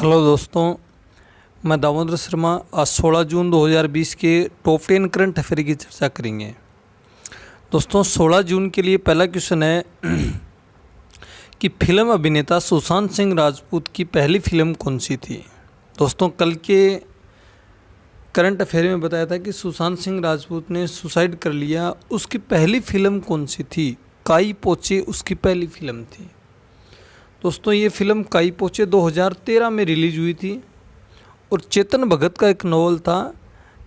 Hello दोस्तों, मैं दामोदर शर्मा। आज 16 जून 2020 के टॉप 10 करंट अफेयर की चर्चा करेंगे। दोस्तों, 16 जून के लिए पहला क्वेश्चन है कि फिल्म अभिनेता सुशांत सिंह राजपूत की पहली फिल्म कौन सी थी। दोस्तों, कल के करंट अफेयर में बताया था कि सुशांत सिंह राजपूत ने सुसाइड कर लिया। उसकी पहली फिल्म कौन सी थी? काई पोचे उसकी पहली फिल्म थी। दोस्तों, ये फिल्म काई पोचे 2013 में रिलीज हुई थी और चेतन भगत का एक नॉवल था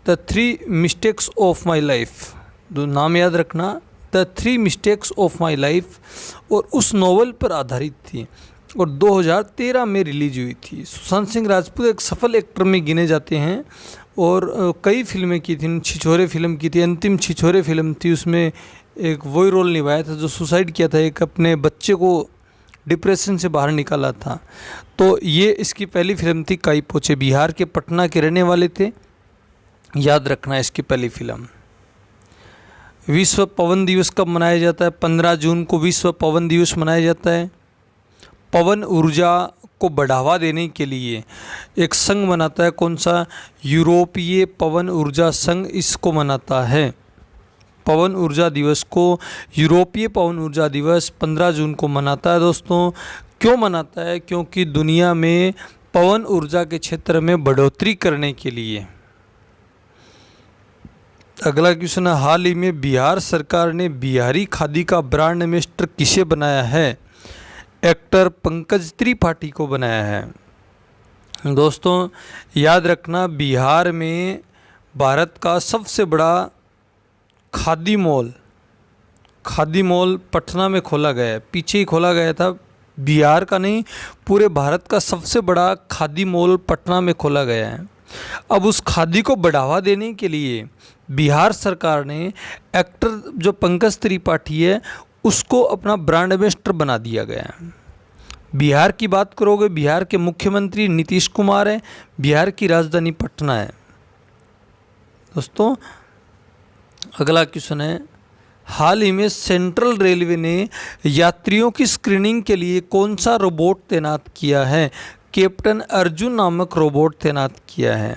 the 3 mistakes of my life. नाम याद रखना, the 3 mistakes of my life, और उस नॉवल पर आधारित थी और 2013 में रिलीज हुई थी। सुशांत सिंह राजपूत एक सफल एक्टर में गिने जाते हैं और कई फिल्में की थी। छिछोरे फिल्म की थी, अंतिम छिछोरे फिल्म थी, उसमें एक वही रोल निभाया था जो सुसाइड किया था, एक अपने बच्चे को डिप्रेशन से बाहर निकाला था। तो ये इसकी पहली फिल्म थी काई पोचे। बिहार के पटना के रहने वाले थे, याद रखना इसकी पहली फिल्म। विश्व पवन दिवस कब मनाया जाता है? 15 जून को विश्व पवन दिवस मनाया जाता है। पवन ऊर्जा को बढ़ावा देने के लिए एक संघ मनाता है, कौन सा? यूरोपीय पवन ऊर्जा संघ इसको मनाता है। पवन ऊर्जा दिवस को यूरोपीय पवन ऊर्जा दिवस 15 जून को मनाता है। दोस्तों, क्यों मनाता है? क्योंकि दुनिया में पवन ऊर्जा के क्षेत्र में बढ़ोतरी करने के लिए। अगला क्वेश्चन है, हाल ही में बिहार सरकार ने बिहारी खादी का ब्रांड एम्बेसडर किसे बनाया है? एक्टर पंकज त्रिपाठी को बनाया है। दोस्तों, याद रखना, बिहार में भारत का सबसे बड़ा खादी मॉल पटना में खोला गया है। पीछे ही खोला गया था, बिहार का नहीं, पूरे भारत का सबसे बड़ा खादी मॉल पटना में खोला गया है। अब उस खादी को बढ़ावा देने के लिए बिहार सरकार ने एक्टर जो पंकज त्रिपाठी है उसको अपना ब्रांड एम्बेसडर बना दिया गया है। बिहार की बात करोगे, बिहार के मुख्यमंत्री नीतीश कुमार हैं, बिहार की राजधानी पटना है। दोस्तों, अगला क्वेश्चन है, हाल ही में सेंट्रल रेलवे ने यात्रियों की स्क्रीनिंग के लिए कौन सा रोबोट तैनात किया है? कैप्टन अर्जुन नामक रोबोट तैनात किया है।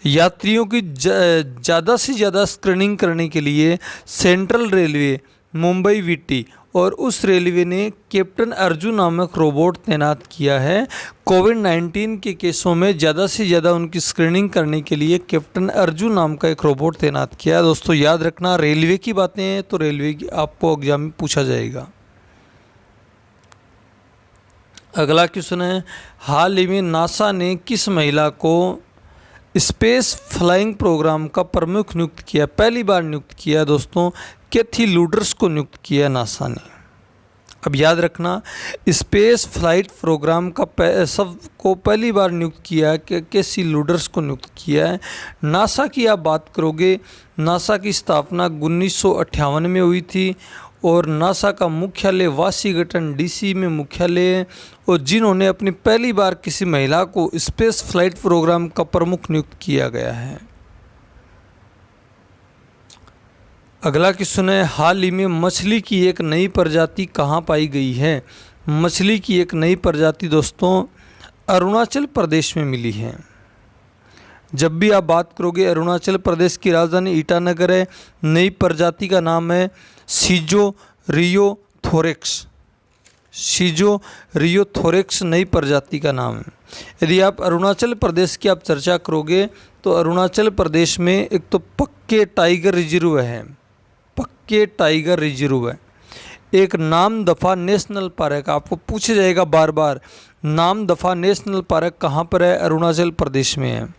यात्रियों की ज़्यादा से ज़्यादा स्क्रीनिंग करने के लिए सेंट्रल रेलवे, मुंबई वीटी और उस रेलवे ने कैप्टन अर्जुन नामक रोबोट तैनात किया है। कोविड-19 के केसों में ज़्यादा से ज़्यादा उनकी स्क्रीनिंग करने के लिए कैप्टन अर्जुन नाम का एक रोबोट तैनात किया है। दोस्तों, याद रखना, रेलवे की बातें हैं तो रेलवे की आपको एग्जाम में पूछा जाएगा। अगला क्वेश्चन है, हाल ही में नासा ने किस महिला को स्पेस फ्लाइंग प्रोग्राम का प्रमुख नियुक्त किया? पहली बार नियुक्त किया दोस्तों, कैथी लूडर्स को नियुक्त किया नासा ने। अब याद रखना, स्पेस फ्लाइट प्रोग्राम का सबको पहली बार नियुक्त किया कि कैथी लूडर्स को नियुक्त किया है। नासा की आप बात करोगे, नासा की स्थापना 1958 में हुई थी और नासा का मुख्यालय वाशिंगटन डीसी में मुख्यालय है। और जिन्होंने अपनी पहली बार किसी महिला को स्पेस फ्लाइट प्रोग्राम का प्रमुख नियुक्त किया गया है। अगला क्वेश्चन है, हाल ही में मछली की एक नई प्रजाति कहाँ पाई गई है? मछली की एक नई प्रजाति दोस्तों अरुणाचल प्रदेश में मिली है। जब भी आप बात करोगे, अरुणाचल प्रदेश की राजधानी ईटानगर है। नई प्रजाति का नाम है सीजो रियो थोरेक्स। सीजो रियो थोरेक्स नई प्रजाति का नाम है। यदि आप अरुणाचल प्रदेश की आप चर्चा करोगे तो अरुणाचल प्रदेश में एक तो पक्के टाइगर रिजर्व है, पक्के टाइगर रिजर्व है। एक नामदफा नेशनल पार्क, आपको पूछा जाएगा बार बार, नामदफा नेशनल पार्क कहाँ पर है? अरुणाचल प्रदेश में है।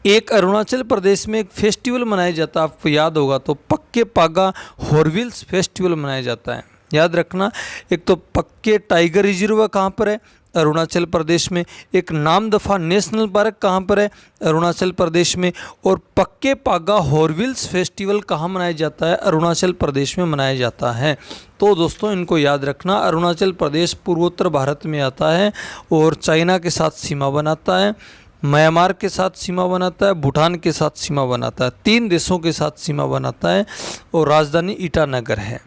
एक अरुणाचल प्रदेश में एक फेस्टिवल मनाया जाता है, आपको याद होगा तो पक्के पागा हॉर्नबिल्स फेस्टिवल मनाया जाता है। याद रखना, एक तो पक्के टाइगर रिजर्व कहाँ पर है? अरुणाचल प्रदेश में। एक नामदफा नेशनल पार्क कहाँ पर है? अरुणाचल प्रदेश में। और पक्के पागा हॉर्नबिल्स फेस्टिवल कहाँ मनाया जाता है? अरुणाचल प्रदेश में मनाया जाता है। तो दोस्तों, इनको याद रखना, अरुणाचल प्रदेश पूर्वोत्तर भारत में आता है और चाइना के साथ सीमा बनाता है, म्यांमार के साथ सीमा बनाता है, भूटान के साथ सीमा बनाता है। 3 देशों के साथ सीमा बनाता है और राजधानी ईटानगर है।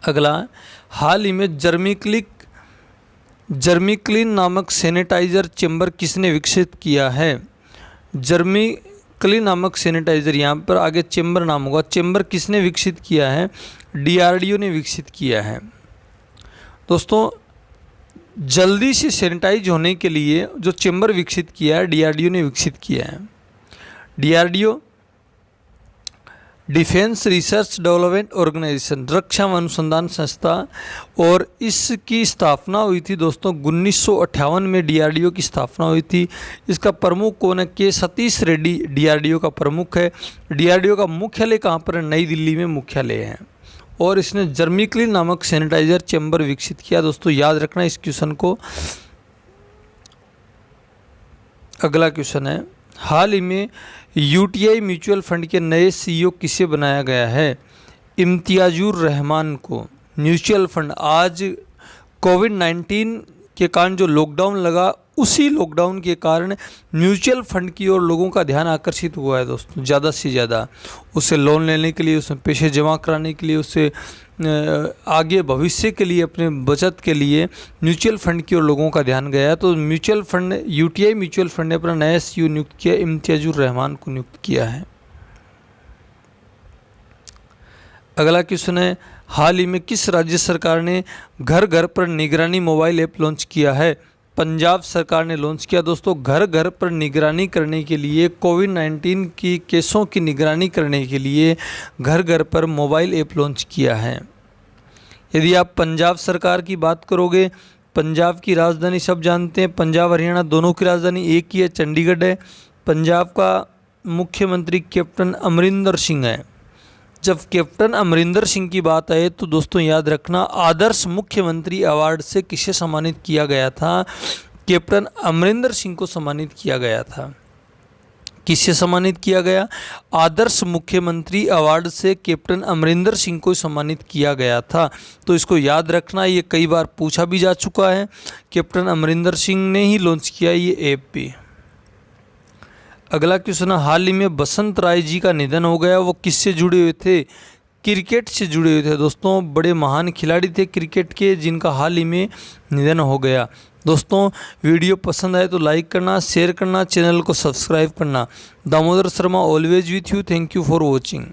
अगला, हाल ही में जर्मी क्लिक जर्मीक्लीन नामक सैनिटाइजर चेंबर किसने विकसित किया है? जर्मीक्लीन नामक सैनिटाइजर, यहाँ पर आगे चेंबर नाम होगा, चेंबर किसने विकसित किया है? DRDO ने विकसित किया है। दोस्तों जल्दी से सैनिटाइज होने के लिए जो चेंबर विकसित किया है DRDO ने विकसित किया है। DRDO defence research development organisation, रक्षा अनुसंधान संस्था, और इसकी स्थापना हुई थी दोस्तों 1958 में DRDO की स्थापना हुई थी। इसका प्रमुख कौन है? के सतीश रेड्डी DRDO का प्रमुख है। DRDO का मुख्यालय कहाँ पर है? नई दिल्ली में मुख्यालय है। और इसने जर्मीक्लीन नामक सैनिटाइजर चेंबर विकसित किया। दोस्तों याद रखना इस क्वेश्चन को। अगला क्वेश्चन है, हाल ही में UTI म्यूचुअल फंड के नए CEO किसे बनाया गया है? इम्तियाजुर रहमान को। म्यूचुअल फंड आज कोविड-19 के कारण जो लॉकडाउन लगा, उसी लॉकडाउन के कारण म्यूचुअल फंड की ओर लोगों का ध्यान आकर्षित हुआ है दोस्तों, ज़्यादा से ज़्यादा। उससे लोन लेने के लिए, उसमें पैसे जमा कराने के लिए, उससे आगे भविष्य के लिए, अपने बचत के लिए म्यूचुअल फंड की ओर लोगों का ध्यान गया है। तो mutual fund, UTI mutual fund ने अपना नया CEO नियुक्त किया, इम्तियाजुर रहमान को नियुक्त किया है। अगला क्वेश्चन है, हाल ही में किस राज्य सरकार ने घर घर पर निगरानी मोबाइल ऐप लॉन्च किया है? पंजाब सरकार ने लॉन्च किया। दोस्तों घर घर पर निगरानी करने के लिए, कोविड-19 की केसों की निगरानी करने के लिए घर घर पर मोबाइल ऐप लॉन्च किया है। यदि आप पंजाब सरकार की बात करोगे, पंजाब की राजधानी सब जानते हैं, पंजाब हरियाणा दोनों की राजधानी एक ही है, चंडीगढ़ है। पंजाब का मुख्यमंत्री कैप्टन अमरिंदर सिंह है। जब कैप्टन अमरिंदर सिंह की बात आए तो दोस्तों याद रखना, आदर्श मुख्यमंत्री अवार्ड से किसे सम्मानित किया गया था? कैप्टन अमरिंदर सिंह को सम्मानित किया गया था। किससे सम्मानित किया गया? आदर्श मुख्यमंत्री अवार्ड से कैप्टन अमरिंदर सिंह को सम्मानित किया गया था। तो इसको याद रखना, ये कई बार पूछा भी जा चुका है। कैप्टन अमरिंदर सिंह ने ही लॉन्च किया ये ऐप भी। अगला क्वेश्चन है, हाल ही में बसंत राय जी का निधन हो गया, वो किससे जुड़े हुए थे? क्रिकेट से जुड़े हुए थे दोस्तों। बड़े महान खिलाड़ी थे क्रिकेट के, जिनका हाल ही में निधन हो गया। दोस्तों वीडियो पसंद आए तो लाइक करना, शेयर करना, चैनल को सब्सक्राइब करना। Damodar Sharma always with you. Thank you for watching.